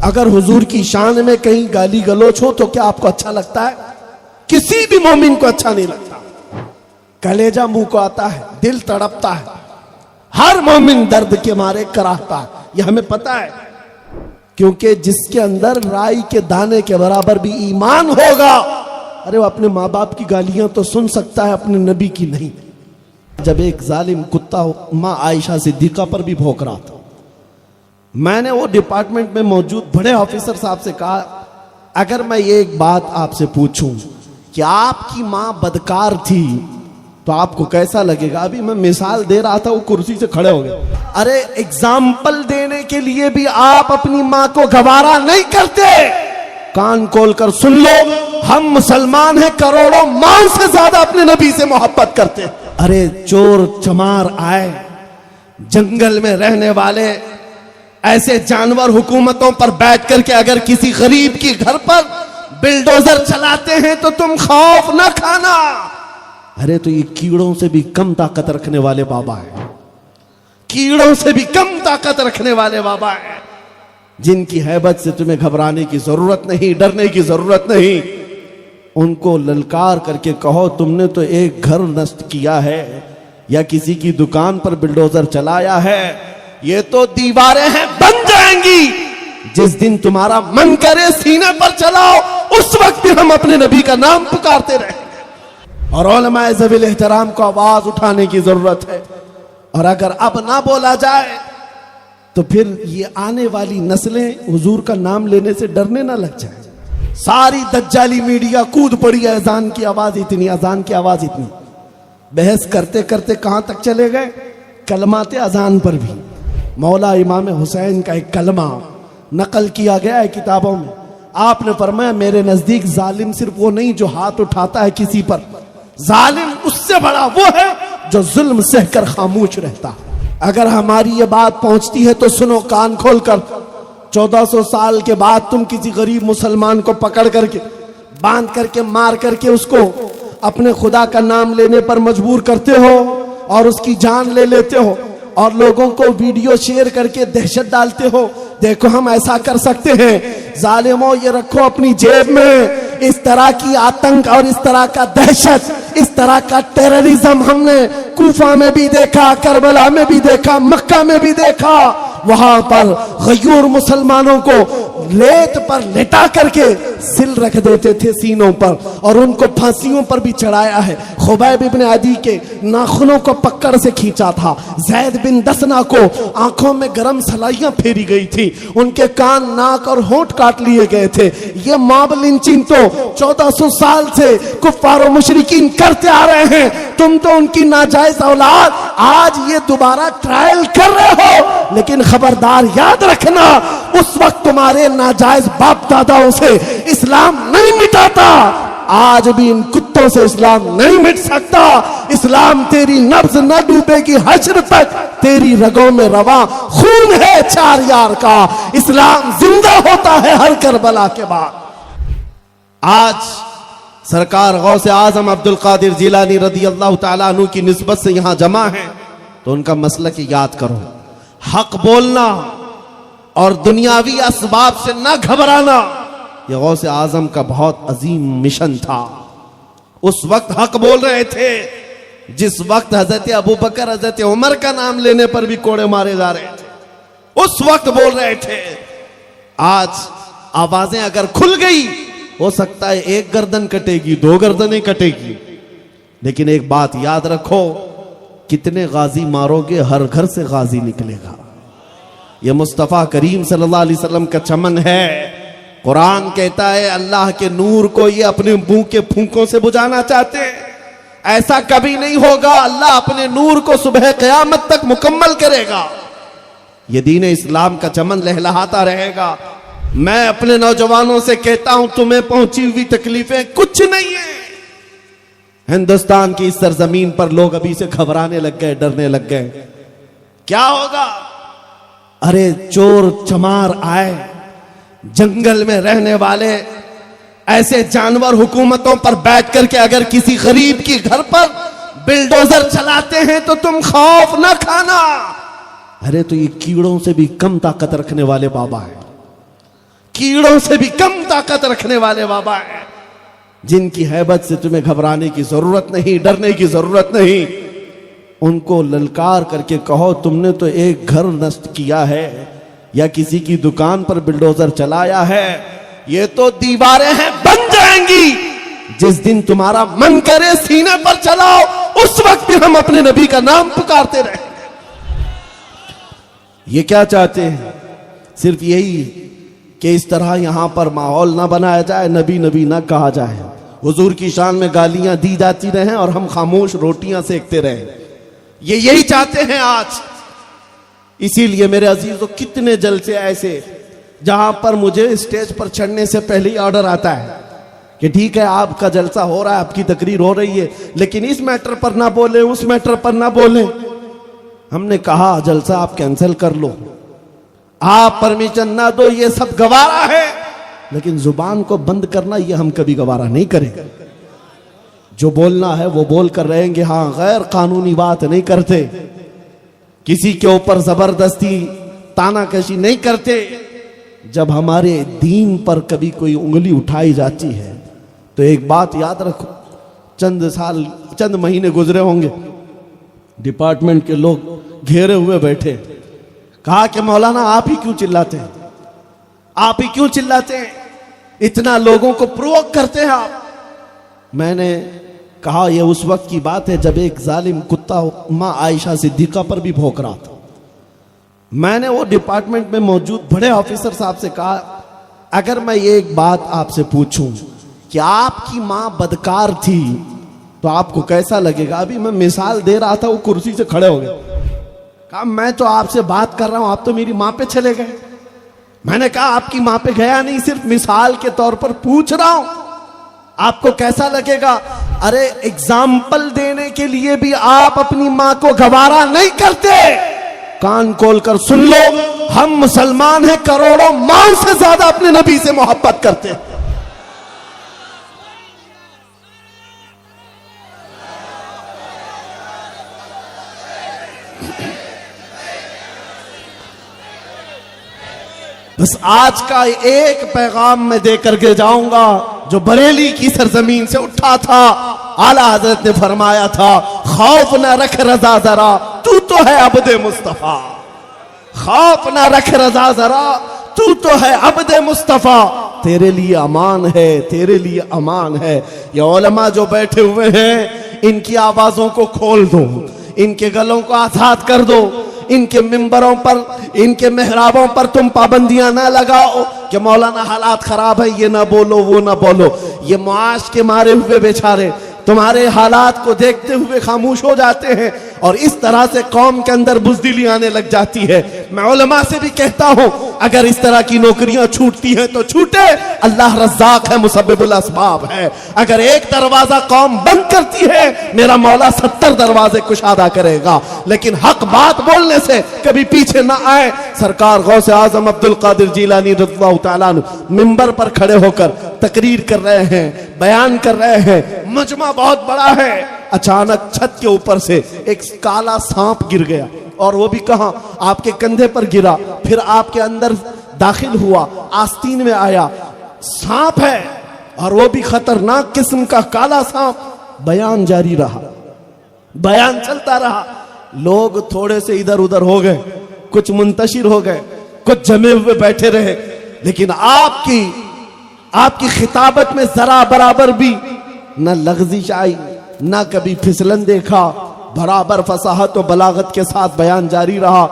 अगर हुजूर की शान में कहीं गाली गलोच हो तो क्या आपको अच्छा लगता है? किसी भी मोमिन को अच्छा नहीं लगता। कलेजा मुंह को आता है, दिल तड़पता है, हर मोमिन दर्द के मारे कराहता है। यह हमें पता है, क्योंकि जिसके अंदर राई के दाने के बराबर भी ईमान होगा, अरे वो अपने माँ बाप की गालियां तो सुन सकता है, अपने नबी की नहीं। जब एक जालिम कुत्ता माँ आयशा सिद्दीका पर भी भौंक रहा था, मैंने वो डिपार्टमेंट में मौजूद बड़े ऑफिसर साहब से कहा, अगर मैं ये एक बात आपसे पूछूं कि आपकी माँ बदकार थी तो आपको कैसा लगेगा? अभी मैं मिसाल दे रहा था, वो कुर्सी से खड़े हो गए। अरे एग्जाम्पल देने के लिए भी आप अपनी माँ को गवारा नहीं करते। कान खोल कर सुन लो, हम मुसलमान हैं, करोड़ों मां से ज्यादा अपने नबी से मोहब्बत करते हैं। अरे चोर चमार आए, जंगल में रहने वाले ऐसे जानवर हुकूमतों पर बैठ करके अगर किसी गरीब की घर पर बिल्डोजर चलाते हैं तो तुम खौफ न खाना। अरे तो ये कीड़ों से भी कम ताकत रखने वाले बाबा है, कीड़ों से भी कम ताकत रखने वाले बाबा है, जिनकी हैबत से तुम्हें घबराने की जरूरत नहीं, डरने की जरूरत नहीं। उनको ललकार करके कहो, तुमने तो एक घर नष्ट किया है या किसी की दुकान पर बिल्डोजर चलाया है, ये तो दीवारें हैं, बन जाएंगी। जिस दिन तुम्हारा मन करे सीने पर चलाओ, उस वक्त भी हम अपने नबी का नाम पुकारते रहेंगे। और उलमाए ज़वील एहतराम को आवाज उठाने की जरूरत है। और अगर अब ना बोला जाए तो फिर ये आने वाली नस्लें हुजूर का नाम लेने से डरने ना लग जाए। सारी दज्जाली मीडिया कूद पड़ी है, अजान की आवाज इतनी, अजान की आवाज इतनी। बहस करते करते कहां तक चले गए? कलमाते अजान पर भी। मौला इमाम हुसैन का एक कलमा नकल किया गया है किताबों में। आपने फरमाया, मेरे नजदीक जालिम सिर्फ वो नहीं जो हाथ उठाता है किसी पर, जालिम उससे बड़ा वो है जो जुल्म सहकर खामोश रहता है। अगर हमारी ये बात पहुंचती है तो सुनो कान खोलकर। 1400 साल के बाद तुम किसी गरीब मुसलमान को पकड़ करके, बांध करके, मार करके उसको अपने खुदा का नाम लेने पर मजबूर करते हो और उसकी जान ले लेते हो और लोगों को वीडियो शेयर करके दहशत डालते हो। देखो हम ऐसा कर सकते हैं। जालिमों, ये रखो अपनी जेब में। इस तरह की आतंक और इस तरह का दहशत, इस तरह का टेररिज्म हमने कूफा में भी देखा, करबला में भी देखा, मक्का में भी देखा। वहां पर गयूर मुसलमानों को लेट पर लेटा करके सिल रख देते थे सीनों पर और उनको फांसियों पर भी चढ़ाया है। खुबैब इब्न अदी के नाखूनों को पकड़ से खींचा था। जैद बिन दसना को आंखों में गरम सलाइयां फेरी गई थी, उनके कान, नाक और होंठ काट लिए गए थे। ये मॉब लिंचिंग तो 1400 साल से कुफ्फार और मुशरिकीन करते आ रहे हैं। तुम तो उनकी नाजायज औलाद आज ये दोबारा ट्रायल कर रहे हो। लेकिन खबरदार याद रखना, उस वक्त तुम्हारे नाजायज बाप दादाओं से इस्लाम नहीं मिटाता, आज भी इन कुत्तों से इस्लाम नहीं मिट सकता। इस्लाम तेरी नब्ज न डूबेगी हश्र तक, तेरी रगों में रवा खून है 4 यार का। इस्लाम जिंदा होता है हर करबला के बाद। आज सरकार गौसे आजम अब्दुल कादिर जिलानी रदी अल्लाह तआला अन्हु की निस्बत से यहां जमा है, तो उनका मसलक याद करो। हक बोलना और दुनियावी असबाब से न घबराना, यह गौसे आजम का बहुत अजीम मिशन था। उस वक्त हक बोल रहे थे जिस वक्त हजरत अबू बकर, हजरत उमर का नाम लेने पर भी कोड़े मारे जा रहे थे, उस वक्त बोल रहे थे। आज आवाजें अगर खुल गई, हो सकता है 1 गर्दन कटेगी, 2 गर्दनें कटेगी, लेकिन एक बात याद रखो, कितने गाजी मारोगे, हर घर से गाजी निकलेगा। यह मुस्तफ़ा करीम सल्लल्लाहु अलैहि वसल्लम का चमन है। कुरान कहता है अल्लाह के नूर को ये अपने मुंह के फूंकों से बुझाना चाहते हैं, ऐसा कभी नहीं होगा। अल्लाह अपने नूर को सुबह क़यामत तक मुकम्मल करेगा। ये दीन इस्लाम का चमन लहलहाता रहेगा। मैं अपने नौजवानों से कहता हूं, तुम्हें पहुंची हुई तकलीफें कुछ नहीं है। हिंदुस्तान की इस सरजमीन पर लोग अभी से घबराने लग गए, डरने लग गए, क्या होगा? अरे चोर चमार आए, जंगल में रहने वाले ऐसे जानवर हुकूमतों पर बैठ करके अगर किसी गरीब की घर पर बिल्डोजर चलाते हैं तो तुम खौफ न खाना। अरे तो ये कीड़ों से भी कम ताकत रखने वाले बाबा है, कीड़ों से भी कम ताकत रखने वाले बाबा हैं, जिनकी हैबत से तुम्हें घबराने की जरूरत नहीं, डरने की जरूरत नहीं। उनको ललकार करके कहो, तुमने तो एक घर नष्ट किया है या किसी की दुकान पर बुलडोजर चलाया है, ये तो दीवारें हैं, बन जाएंगी। जिस दिन तुम्हारा मन करे सीने पर चलाओ, उस वक्त भी हम अपने नबी का नाम पुकारते रहे। ये क्या चाहते हैं? सिर्फ यही कि इस तरह यहां पर माहौल ना बनाया जाए, नबी नबी ना कहा जाए, हुजूर की शान में गालियां दी जाती रहें और हम खामोश रोटियां सेकते रहें। ये यही चाहते हैं आज। इसीलिए मेरे अजीजों, कितने जलसे ऐसे जहां पर मुझे स्टेज पर चढ़ने से पहले ही ऑर्डर आता है कि ठीक है आपका जलसा हो रहा है, आपकी तकरीर हो रही है, लेकिन इस मैटर पर ना बोले, उस मैटर पर ना बोले। हमने कहा जलसा आप कैंसिल कर लो, आप परमिशन ना दो, ये सब गवारा है, लेकिन जुबान को बंद करना ये हम कभी गवारा नहीं करेंगे। जो बोलना है वो बोल कर रहेंगे। हाँ, गैर कानूनी बात नहीं करते, किसी के ऊपर जबरदस्ती तानाकशी नहीं करते। जब हमारे दीन पर कभी कोई उंगली उठाई जाती है तो एक बात याद रखो, चंद महीने गुजरे होंगे, डिपार्टमेंट के लोग घेरे हुए बैठे, कहा कि मौलाना आप ही क्यों चिल्लाते हैं, आप ही क्यों चिल्लाते हैं, इतना लोगों को प्रोवोक करते हैं आप। मैंने कहा यह उस वक्त की बात है जब एक जालिम कुत्ता मां आयशा सिद्दीका पर भी भौंक रहा था। मैंने वो डिपार्टमेंट में मौजूद बड़े ऑफिसर साहब से कहा, अगर मैं ये एक बात आपसे पूछूं कि आपकी मां बदकार थी तो आपको कैसा लगेगा? अभी मैं मिसाल दे रहा था, वो कुर्सी से खड़े हो गए। कहा मैं तो आपसे बात कर रहा हूं, आप तो मेरी मां पे चले गए। मैंने कहा आपकी मां पे गया नहीं, सिर्फ मिसाल के तौर पर पूछ रहा हूं, आपको कैसा लगेगा? अरे एग्जाम्पल देने के लिए भी आप अपनी मां को गवारा नहीं करते। कान खोलकर सुन लो, हम मुसलमान हैं, करोड़ों मां से ज्यादा अपने नबी से मोहब्बत करते हैं। बस आज का एक पैगाम मैं देकर के जाऊंगा जो बरेली की सरजमीन से उठा था। आला हजरत ने फरमाया था, खौफ ना रख रजा जरा, तू तो है अब्दे मुस्तफा। खौफ ना रख रजा जरा, तू तो है अब्दे मुस्तफा। तेरे लिए अमान है, तेरे लिए अमान है। ये उलमा जो बैठे हुए हैं, इनकी आवाजों को खोल दो, इनके गलों को आजाद कर दो। इनके मिंबरों पर, इनके मेहराबों पर तुम पाबंदियां ना लगाओ कि मौलाना हालात खराब है, ये ना बोलो, वो ना बोलो। ये मुआश के मारे हुए बेचारे तुम्हारे हालात को देखते हुए खामोश हो जाते हैं और इस तरह से कौम के अंदर बुज़दिली आने लग जाती है। मैं उलमा से भी कहता हूं, अगर इस तरह की नौकरियां छूटती हैं तो छूटे, अल्लाह रज़्ज़ाक़ है, मुसब्बिबुल अस्बाब है। अगर एक दरवाजा कौम बंद करती है, मेरा मौला 70 दरवाजे कुशादा करेगा। लेकिन हक बात बोलने से कभी पीछे ना आए। सरकार गौसे आजम अब्दुल कादिर जीलानी रज़ियल्लाहु तआला अन्हु मिंबर पर खड़े होकर तकरीर कर रहे हैं, बयान कर रहे हैं, मजमा बहुत बड़ा है। अचानक छत के ऊपर से एक काला सांप गिर गया और वो भी कहां, आपके कंधे पर गिरा, फिर आपके अंदर दाखिल हुआ, आस्तीन में आया। सांप है और वो भी खतरनाक किस्म का काला सांप। बयान जारी रहा, बयान चलता रहा। लोग थोड़े से इधर उधर हो गए, कुछ मुंतशिर हो गए, कुछ जमे हुए बैठे रहे, लेकिन आपकी खिताबत में जरा बराबर भी न लग़ज़िश आई, न कभी फिसलन देखा। बराबर फसाहत और बलागत के साथ बयान जारी रहा।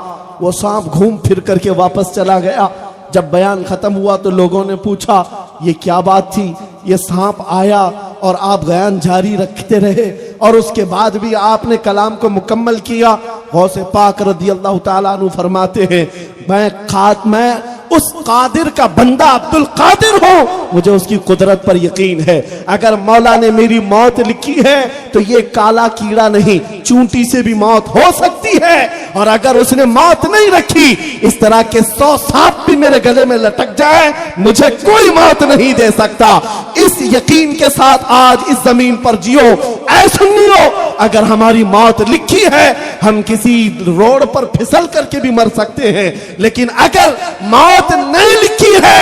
वो सांप घूम फिर करके वापस चला गया। जब बयान खत्म हुआ तो लोगों ने पूछा, ये क्या बात थी? ये सांप आया और आप बयान जारी रखते रहे और उसके बाद भी आपने कलाम को मुकम्मल किया। गौसे पाक रज़ियल्लाहु तआला अन्हु फरमाते हैं, मैं उस कादिर का बंदा अब्दुल कादिर हूं, मुझे उसकी कुदरत पर यकीन है। अगर मौला ने मेरी मौत लिखी है तो ये काला कीड़ा नहीं, चूंटी से भी मौत हो सकती है। और अगर उसने मौत नहीं रखी, इस तरह के 100 सांप भी मेरे गले में लटक जाए, मुझे कोई मौत नहीं दे सकता। इस यकीन के साथ आज इस जमीन पर जियो। ऐसा नहीं हो, अगर हमारी मौत लिखी है, हम किसी रोड पर फिसल करके भी मर सकते हैं, लेकिन अगर मौत नहीं लिखी है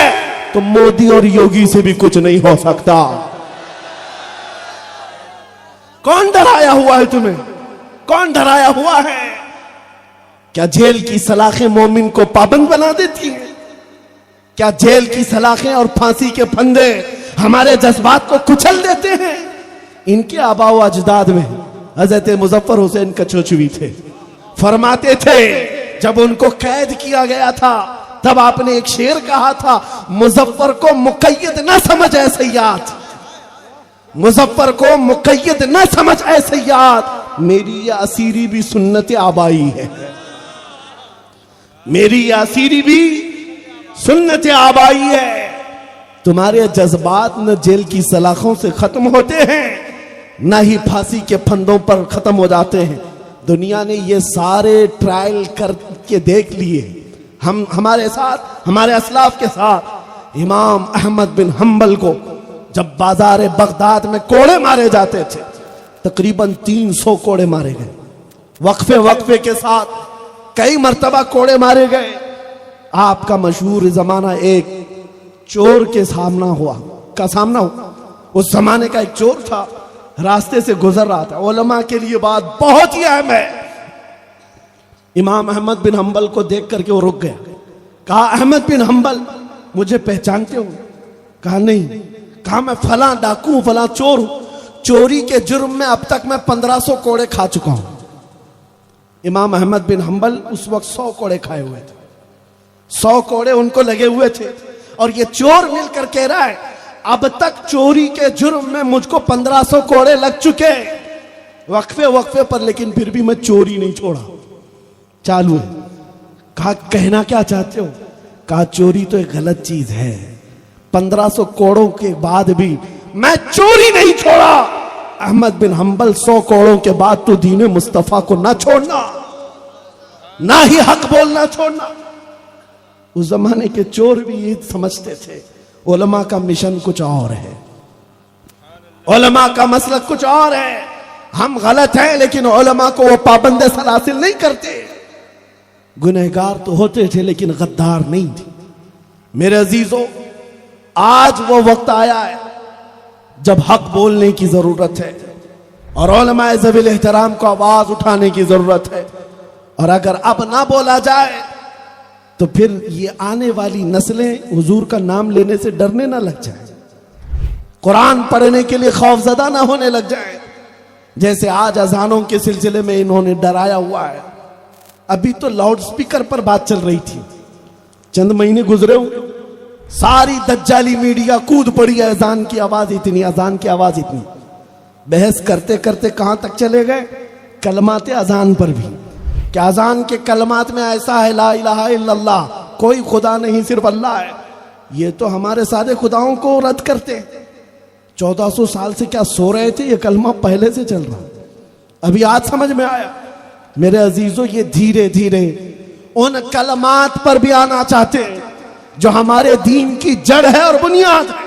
तो मोदी और योगी से भी कुछ नहीं हो सकता। कौन डराया हुआ है तुम्हें? कौन डराया हुआ है? क्या जेल की सलाखें मोमिन को पाबंद बना देती हैं? क्या जेल की सलाखें और फांसी के फंदे हमारे जज्बात को कुचल देते हैं? इनके आबा व अजदाद में हजरत मुजफ्फर हुसैन कचोचवी थे। फरमाते थे जब उनको कैद किया गया था तब आपने एक शेर कहा था, मुजफ्फर को मुकय्यद न समझ ऐ सय्याद, मुजफ्फर को मुकय्यद न समझ ऐ सय्याद, मेरी यह असीरी भी सुन्नत आबाई है, मेरी यह असीरी भी सुन्नत आबाई है। तुम्हारे जज्बात न जेल की सलाखों से खत्म होते हैं न ही फांसी के फंदों पर खत्म हो जाते हैं। दुनिया ने ये सारे ट्रायल करके देख लिए। हम हमारे साथ, हमारे असलाफ के साथ इमाम अहमद बिन हम्बल को जब बाजार बगदाद में कोड़े मारे जाते थे, तकरीबन 300 कोड़े मारे गए। वक्फे वक्फे के साथ कई मर्तबा कोड़े मारे गए। आपका मशहूर जमाना एक चोर के सामना हुआ। उस जमाने का एक चोर था, रास्ते से गुजर रहा था। उलमा के लिए बात बहुत ही अहम है। इमाम अहमद बिन हम्बल को देख करके वो रुक गया। कहा, अहमद बिन हम्बल मुझे पहचानते हो? कहा नहीं। कहा, मैं फला डाकू, फला चोर हूं। चोरी के जुर्म में अब तक मैं 1500 कोड़े खा चुका हूं। इमाम अहमद बिन हम्बल उस वक्त 100 कोड़े खाए हुए थे। 100 कोड़े उनको लगे हुए थे और ये चोर मिलकर कह रहा है, अब तक चोरी के जुर्म में मुझको 1500 कोड़े लग चुके वक्फे वक्फे पर, लेकिन फिर भी मैं चोरी नहीं छोड़ा। चालू है। कहा, कहना क्या चाहते हो? कहा, चोरी तो एक गलत चीज है, 1500 कोड़ों के बाद भी मैं चोरी नहीं छोड़ा। अहमद बिन हम्बल, 100 कोड़ों के बाद तो दीने मुस्तफा को ना छोड़ना, ना ही हक बोलना छोड़ना। उस जमाने के चोर भी ये समझते थे उलमा का मिशन कुछ और है, उलमा का मसलक कुछ और है। हम गलत हैं लेकिन उलमा को वो पाबंदे सलासिल नहीं करते। गुनहगार तो होते थे लेकिन गद्दार नहीं थे। मेरे अजीजों, आज वो वक्त आया है जब हक बोलने की जरूरत है और उलमाए ज़वील एहतराम को आवाज उठाने की जरूरत है। और अगर अब ना बोला जाए तो फिर ये आने वाली नस्लें हुजूर का नाम लेने से डरने ना लग जाए, कुरान पढ़ने के लिए खौफजदा ना होने लग जाए, जैसे आज अजानों के सिलसिले में इन्होंने डराया हुआ है। अभी तो लाउड स्पीकर पर बात चल रही थी, चंद महीने गुजरे हुए, सारी दज्जाली मीडिया कूद पड़ी है। अजान की आवाज इतनी, अजान की आवाज इतनी। बहस करते करते कहां तक चले गए? कलमाते अजान पर भी। क्या अजान के कलमात में ऐसा है, ला इलाहा इल्लल्लाह, कोई खुदा नहीं सिर्फ अल्लाह है। ये तो हमारे सारे खुदाओं को रद्द करते। 1400 साल से क्या सो रहे थे? ये कलमा पहले से चल रहा, अभी आज समझ में आया। मेरे अजीजों, ये धीरे धीरे उन कलमात पर भी आना चाहते हैं जो हमारे दीन की जड़ है और बुनियाद है।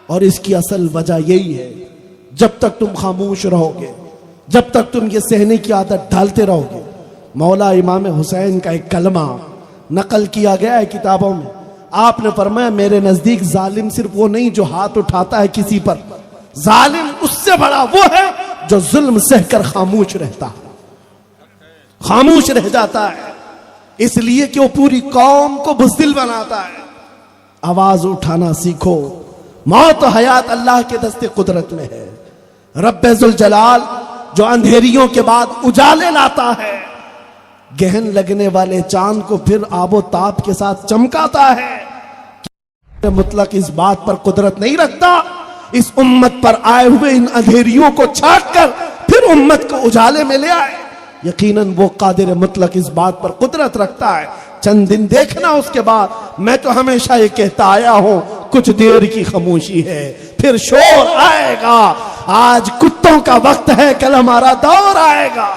और इसकी असल वजह यही है, जब तक तुम खामोश रहोगे, जब तक तुम ये सहने की आदत डालते रहोगे। मौला इमाम हुसैन का एक कलमा नकल किया गया है किताबों में। आपने फरमाया, मेरे नजदीक जालिम सिर्फ वो नहीं जो हाथ उठाता है किसी पर, जालिम उससे बड़ा वो है जो जुल्म सहकर खामोश रहता है, खामोश रह जाता है, इसलिए कि वो पूरी कौम को बुज़दिल बनाता है। आवाज उठाना सीखो। मौत हयात अल्लाह के दस्ते कुदरत में है। रब्बे जुल जलाल जो अंधेरियों के बाद उजाले लाता है, गहन लगने वाले चांद को फिर आबो ताप के साथ चमकाता है। मुतलक इस बात पर कुदरत नहीं रखता, इस उम्मत पर आए हुए इन अंधेरियों को छाट कर फिर उम्मत को उजाले में ले आए। यकीनन वो कादिर मुतलक इस बात पर कुदरत रखता है। चंद दिन देखना, उसके बाद मैं तो हमेशा ये कहता आया हूं, कुछ देर की खामोशी है, फिर शोर आएगा। आज कुत्तों का वक्त है, कल हमारा दौर आएगा।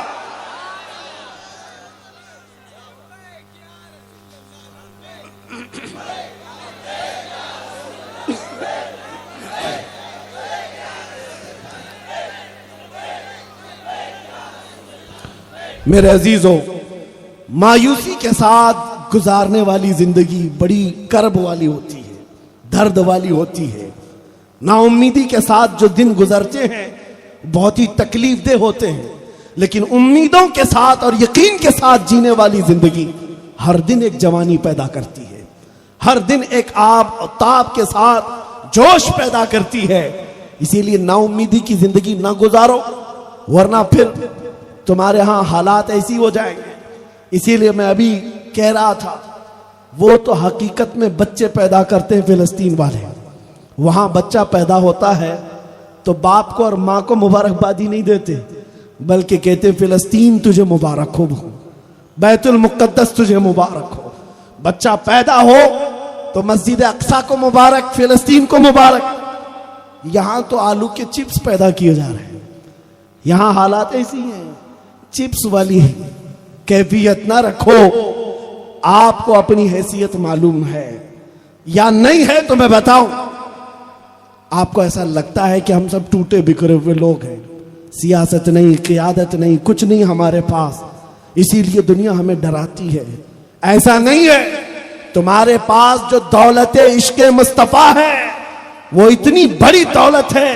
मेरे अजीजों, मायूसी के साथ गुजारने वाली जिंदगी बड़ी कर्ब वाली होती है, दर्द वाली होती है। नाउम्मीदी के साथ जो दिन गुजरते हैं बहुत ही तकलीफ दे होते हैं, लेकिन उम्मीदों के साथ और यकीन के साथ जीने वाली जिंदगी हर दिन एक जवानी पैदा करती है, हर दिन एक आब और ताब के साथ जोश पैदा करती है। इसीलिए नाउम्मीदी की जिंदगी ना गुजारो, वरना फिर तुम्हारे यहां हालात ऐसी हो जाएंगे। इसीलिए मैं अभी कह रहा था, वो तो हकीकत में बच्चे पैदा करते हैं फिलिस्तीन वाले। वहां बच्चा पैदा होता है तो बाप को और मां को मुबारकबादी नहीं देते, बल्कि कहते फिलिस्तीन तुझे मुबारक हो, बैतुल मुक़द्दस तुझे मुबारक हो। बच्चा पैदा हो तो मस्जिद अक्सा को मुबारक, फिलिस्तीन को मुबारक। यहां तो आलू के चिप्स पैदा किए जा रहे हैं। यहां हालात ऐसी हैं, चिप्स वाली कैफियत ना रखो। आपको अपनी हैसियत मालूम है या नहीं है तो मैं बताऊं, आपको ऐसा लगता है कि हम सब टूटे बिखरे हुए लोग हैं, सियासत नहीं, क़ियादत नहीं, कुछ नहीं हमारे पास, इसीलिए दुनिया हमें डराती है। ऐसा नहीं है। तुम्हारे पास जो दौलत इश्क़ मुस्तफ़ा है वो इतनी बड़ी दौलत है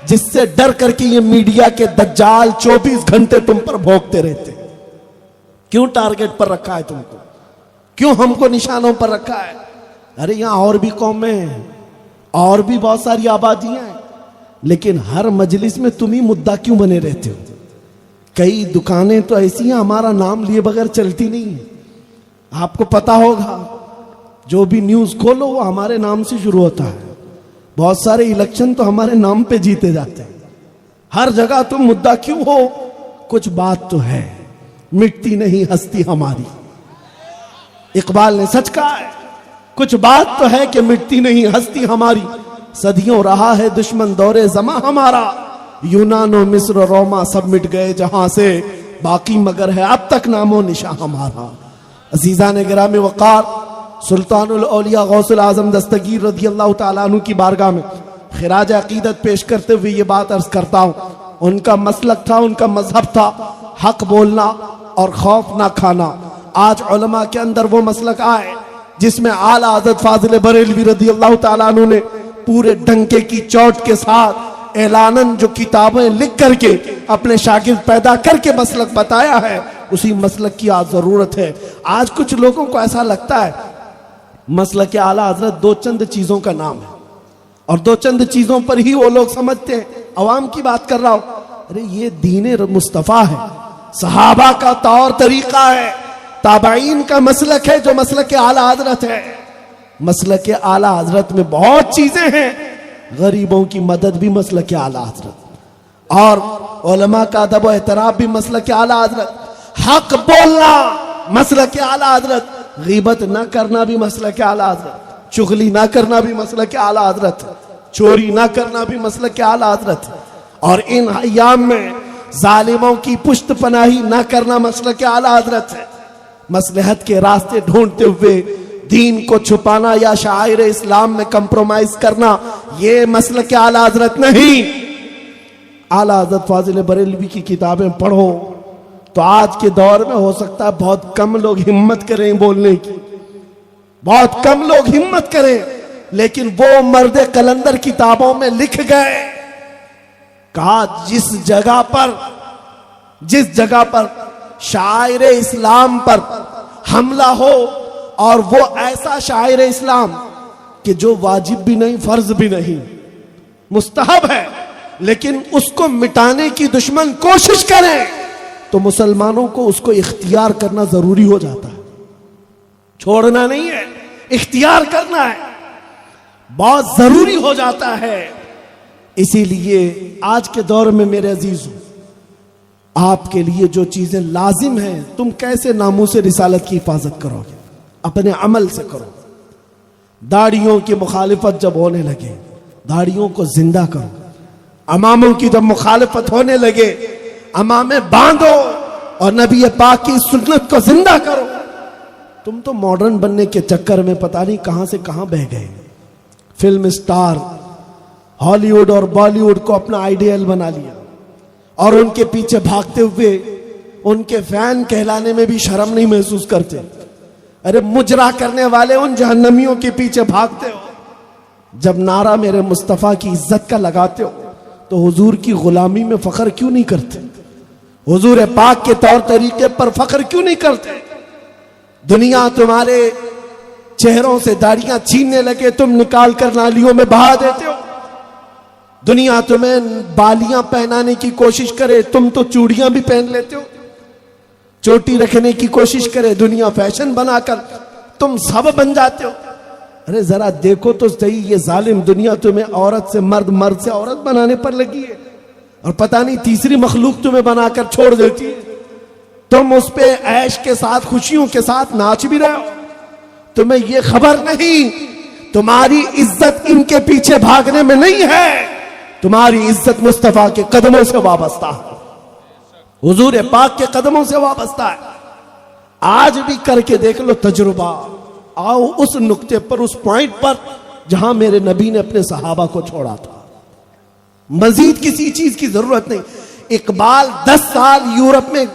जिससे डर करके ये मीडिया के दज्जाल 24 घंटे तुम पर भोंकते रहते हैं। क्यों टारगेट पर रखा है तुमको? क्यों हमको निशानों पर रखा है? अरे यहां और भी कौमें हैं, और भी बहुत सारी आबादियां हैं, लेकिन हर मजलिस में तुम ही मुद्दा क्यों बने रहते हो? कई दुकानें तो ऐसी हैं हमारा नाम लिए बगैर चलती नहीं है। आपको पता होगा, जो भी न्यूज खोलो वो हमारे नाम से शुरू होता है। बहुत सारे इलेक्शन तो हमारे नाम पे जीते जाते हैं। हर जगह तुम मुद्दा क्यों हो? कुछ बात तो है, मिटती नहीं हस्ती हमारी। इकबाल ने सच कहा है, कुछ बात तो है कि मिटती नहीं हस्ती हमारी। सदियों रहा है दुश्मन दौरे जमा हमारा, यूनानो मिस्र रोमा सब मिट गए जहां से, बाकी मगर है अब तक नामो निशा हमारा। अजीजा ने गिरामी वक़ार सुल्तानुल औलिया गौसुल आजम दस्तगीर रज़ियल्लाहु ताला अन्हु की बारगाह में खिराज अकीदत पेश करते हुए ये बात अर्ज करता हूं। उनका मसलक था, उनका मजहब था हक बोलना और खौफ ना खाना। आज उलमा के अंदर वो मसलक आए जिसमें आला हज़रत फाजिल बरेलवी रज़ियल्लाहु ताला अन्हु ने पूरे डंके की चोट के साथ ऐलानन जो किताबें लिख करके अपने शागिर्द पैदा करके मसलक बताया है, उसी मसलक की आज जरूरत है। आज कुछ लोगों को ऐसा लगता है मसलक आला हजरत दो चंद चीजों का नाम है और दो चंद चीजों पर ही वो लोग समझते हैं। अवाम की बात कर रहा हूं। अरे ये दीन मुस्तफा है, सहाबा का तौर तरीका है, ताबाइन का मसलक है जो मसलक आला हजरत है। मसलक आला हजरत में बहुत चीजें हैं, गरीबों की मदद भी मसलक आला हजरत, और उलमा का अदब व एहतराम भी मसलक आला हजरत, हक बोलना मसलक आला हजरत, गीबत ना करना भी मसलक आला हजरत, चुगली ना करना भी मसलक आला हजरत, चोरी ना करना भी मसलक आला हजरत, और इन अय्याम में जालिमों की पुश्त पनाही ना करना मसलक आला हजरत है। मसलहत के रास्ते ढूंढते हुए दीन को छुपाना या शायर इस्लाम में कंप्रोमाइज करना, ये मसलक आला हजरत नहीं। आला हजरत फाजिल बरेलवी की किताबें पढ़ो तो आज के दौर में हो सकता है बहुत कम लोग हिम्मत करें बोलने की, बहुत कम लोग हिम्मत करें, लेकिन वो मर्द कलंदर किताबों में लिख गए, कहा जिस जगह पर शायर इस्लाम पर हमला हो, और वो ऐसा शायर इस्लाम कि जो वाजिब भी नहीं, फर्ज भी नहीं, मुस्तहब है, लेकिन उसको मिटाने की दुश्मन कोशिश करें तो मुसलमानों को उसको इख्तियार करना जरूरी हो जाता है। छोड़ना नहीं है, इख्तियार करना है, बहुत जरूरी हो जाता है। इसीलिए आज के दौर में मेरे अजीजों, आपके लिए जो चीजें लाजिम हैं, तुम कैसे नामूस रिसालत की हिफाजत करोगे? अपने अमल से करो। दाढ़ियों की मुखालिफत जब होने लगे, दाढ़ियों को जिंदा करो। अमामों की जब मुखालिफत होने लगे, अमामे बांधो और नबी पाक की सुन्नत को जिंदा करो। तुम तो मॉडर्न बनने के चक्कर में पता नहीं कहां से कहां बह गए। फिल्म स्टार हॉलीवुड और बॉलीवुड को अपना आइडियल बना लिया और उनके पीछे भागते हुए उनके फैन कहलाने में भी शर्म नहीं महसूस करते। अरे मुजरा करने वाले उन जहन्नमियों के पीछे भागते हो। जब नारा मेरे मुस्तफ़ा की इज्जत का लगाते हो तो हुजूर की गुलामी में फख्र क्यों नहीं करते? हुजूर पाक के तौर तरीके पर फख्र क्यों नहीं करते? दुनिया तुम्हारे चेहरों से दाढ़ियां छीनने लगे, तुम निकाल कर नालियों में बहा देते हो। दुनिया तुम्हें बालियां पहनाने की कोशिश करे, तुम तो चूड़ियां भी पहन लेते हो। चोटी रखने की कोशिश करे दुनिया, फैशन बनाकर तुम सब बन जाते हो। अरे जरा देखो तो सही, ये जालिम दुनिया तुम्हें औरत से मर्द, मर्द से औरत बनाने पर लगी है, और पता नहीं तीसरी मखलूक तुम्हें बनाकर छोड़ देती है। तुम उस पे ऐश के साथ, खुशियों के साथ नाच भी रहे हो। तुम्हें ये खबर नहीं, तुम्हारी इज्जत इनके पीछे भागने में नहीं है, तुम्हारी इज्जत मुस्तफा के कदमों से वाबस्ता है, हुजूर पाक के कदमों से वाबस्ता है। आज भी करके देख लो तजुर्बा, आओ उस नुक्ते पर, उस पॉइंट पर जहां मेरे नबी ने अपने सहाबा को छोड़ा था। मजीद किसी चीज की जरूरत नहीं। इकबाल 10 साल यूरोप में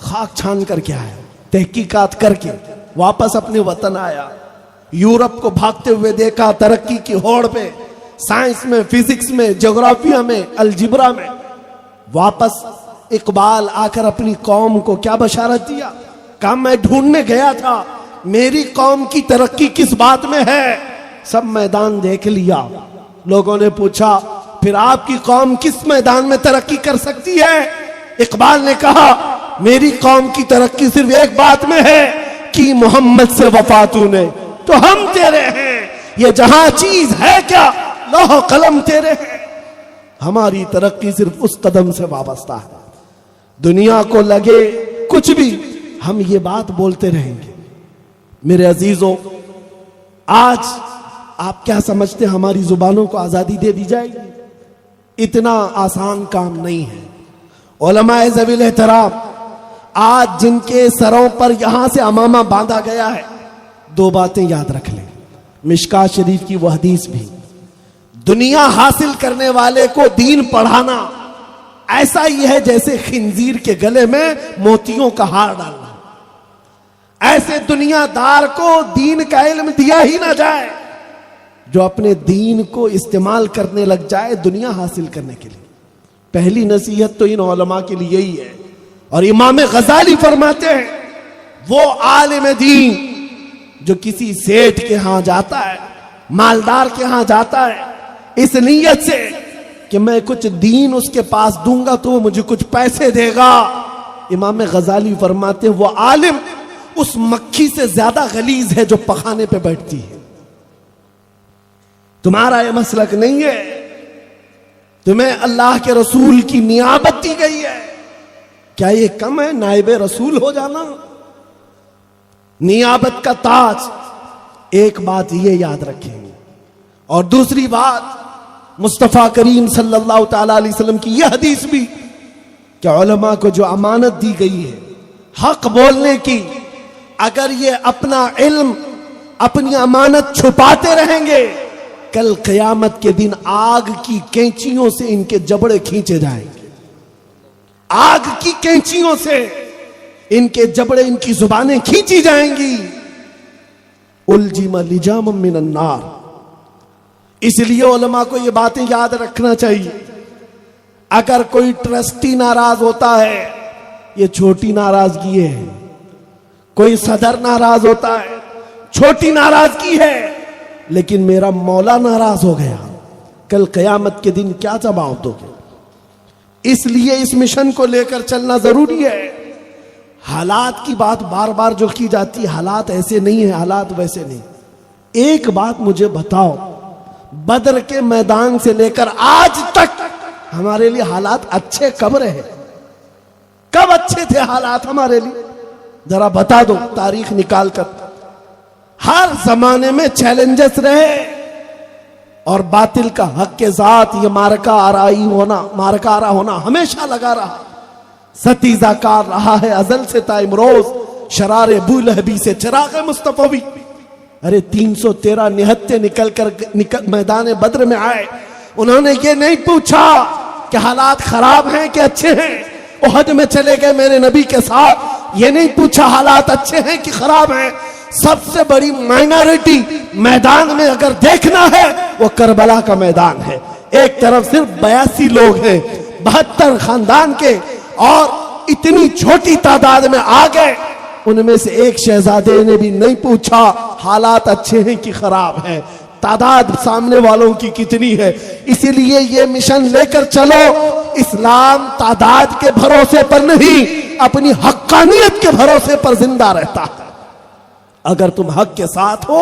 खाक छान करके आया, तहकीकात करके वापस अपने वतन आया। यूरोप को भागते हुए देखा, तरक्की की होड़ पे, साइंस में, फिजिक्स में, ज्योग्राफिया में, अलजिब्रा में। वापस इकबाल आकर अपनी कौम को क्या बशारत दिया? कहा मैं ढूंढने गया था, मेरी कौम की तरक्की किस बात में है? सब मैदान देख लिया। लोगों ने पूछा फिर आपकी कौम किस मैदान में तरक्की कर सकती है? इकबाल ने कहा मेरी कौम की तरक्की सिर्फ एक बात में है कि मोहम्मद से वफा तूने तो हम तेरे हैं। ये जहां चीज है क्या, लौह कलम तेरे हैं। हमारी तरक्की सिर्फ उस कदम से वाबस्ता है। दुनिया को लगे कुछ भी, हम ये बात बोलते रहेंगे। मेरे अजीजों, आज आप क्या समझते हैं हमारी जुबानों को आजादी दे दी जाएगी? इतना आसान काम नहीं है। उलमाए ज़वील एहतराम, आज जिनके सरों पर यहां से अमामा बांधा गया है, 2 बातें याद रख लें। मिशकात शरीफ की वह हदीस भी, दुनिया हासिल करने वाले को दीन पढ़ाना ऐसा ही है जैसे खिंजीर के गले में मोतियों का हार डालना। ऐसे दुनियादार को दीन का इल्म दिया ही ना जाए जो अपने दीन को इस्तेमाल करने लग जाए दुनिया हासिल करने के लिए। पहली नसीहत तो इन उलमा के लिए यही है। और इमाम गजाली फरमाते हैं, वो आलिम दीन जो किसी सेठ के यहां जाता है, मालदार के यहां जाता है, इस नीयत से कि मैं कुछ दीन उसके पास दूंगा तो वो मुझे कुछ पैसे देगा, इमाम गजाली फरमाते हैं वो आलिम उस मक्खी से ज्यादा गलीज है जो पखाने पे बैठती है। तुम्हारा यह मसलक नहीं है, तुम्हें अल्लाह के रसूल की नियाबत दी गई है। क्या ये कम है नाइबे रसूल हो जाना? नियाबत का ताज। एक बात ये याद रखेंगे। और दूसरी बात, मुस्तफा करीम सल्लल्लाहु ताला अलैहि वसल्लम की यह हदीस भी कि उलमा को जो अमानत दी गई है हक बोलने की, अगर ये अपना इल्म, अपनी अमानत छुपाते रहेंगे, कल क़यामत के दिन आग की कैंचियों से इनके जबड़े खींचे जाएंगे। आग की कैंचियों से इनके जबड़े, इनकी जुबानें खींची जाएंगी। उलजिमा लिजाम मिनन नार। इसलिए उलमा को ये बातें याद रखना चाहिए। अगर कोई ट्रस्टी नाराज होता है, ये छोटी नाराजगी है। कोई सदर नाराज होता है, छोटी नाराजगी है। लेकिन मेरा मौला नाराज हो गया, कल क़यामत के दिन क्या जवाब दोगे? इसलिए इस मिशन को लेकर चलना जरूरी है। हालात की बात बार बार जो की जाती है, हालात ऐसे नहीं है, हालात वैसे नहीं। एक बात मुझे बताओ, बदर के मैदान से लेकर आज तक हमारे लिए हालात अच्छे कब रहे? कब अच्छे थे हालात हमारे लिए? जरा बता दो तारीख निकाल कर। हर जमाने में चैलेंजेस रहे और बातिल का हक के साथ ये मारका आरा होना हमेशा लगा रहा। सतीजाकार रहा है अजल से ता इमरोज, शरारे बुलहबी से चिराग मुस्तफवी। अरे 313 निहत्ते निकल मैदान बद्र में आए। उन्होंने ये नहीं पूछा कि हालात खराब हैं कि अच्छे हैं। उहद में चले गए मेरे नबी के साथ, ये नहीं पूछा हालात अच्छे हैं कि खराब हैं। सबसे बड़ी माइनॉरिटी मैदान में अगर देखना है वो करबला का मैदान है। एक तरफ सिर्फ 82 लोग हैं 72 खानदान के, और इतनी छोटी तादाद में आ गए। उनमें से एक शहजादे ने भी नहीं पूछा हालात अच्छे हैं कि खराब हैं, तादाद सामने वालों की कितनी है। इसीलिए ये मिशन लेकर चलो, इस्लाम तादाद के भरोसे पर नहीं, अपनी हक्कानियत के भरोसे पर जिंदा रहता है। अगर तुम हक के साथ हो